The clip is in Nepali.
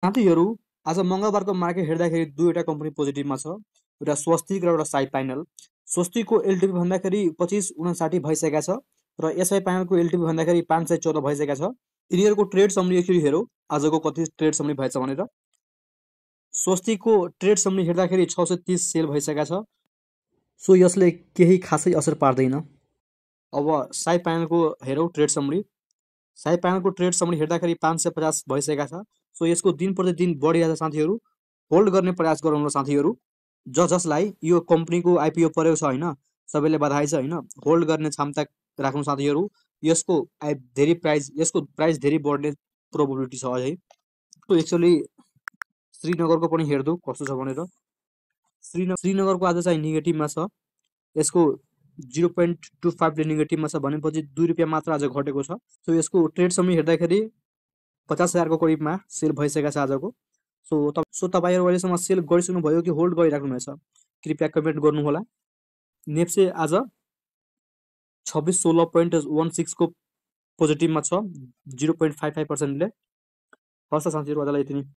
साथीहरू आज मङ्गलबारको मार्केट हेर्दाखेरि दुईवटा कम्पनी पोजिटिभमा छ, एउटा स्वस्तिक र एउटा साई प्यानल। स्वस्तिकको एलटिपी भन्दाखेरि 2559 भइसकेका छ र एसआई प्यानलको एलटिपी भन्दाखेरि 514 भइसकेका छ। यिनीहरूको ट्रेड समरी एकचोटि हेरौँ आजको कति ट्रेड समरी भएछ भनेर। स्वस्तिकको ट्रेड समरी हेर्दाखेरि 630 सेल भइसकेका छ, सो यसले केही खासै असर पार्दैन। अब साई प्यानलको हेरौँ ट्रेड समरी। साई प्यानलको ट्रेड समरी हेर्दाखेरि 550 भइसकेका छ, सो यसको दिन प्रतिदिन बढिरहेछ साथीहरू। होल्ड गर्ने प्रयास गरौँ ल साथीहरू। जसलाई यो कम्पनीको आइपिओ परेको छ होइन, सबैले बधाई छ होइन। होल्ड गर्ने क्षमता राख्नु साथीहरू। यसको प्राइस धेरै बढ्ने प्रोबेबिलिटी छ अझै। तो एक्चुअली श्रीनगरको पनि हेर्दो कस्तो छ भनेर। श्रीनगरको आज चाहिँ नेगेटिभमा छ। यसको 0.25ले नेगेटिभमा छ भनेपछि 2 रुपियाँ मात्र आज घटेको छ। सो यसको ट्रेड समरी हेर्दाखेरि 50,000 को करिबमा सेल भइसकेको छ आजको। सो तपाईँहरू अहिलेसम्म सेल गरिसक्नु भयो कि होल्ड गरिराख्नु भएछ, कृपया कमेन्ट गर्नुहोला। नेप्से आज 2616.16 को पोजिटिभमा छ 0.55%ले। हस् त साथीहरू, आजलाई यति नै।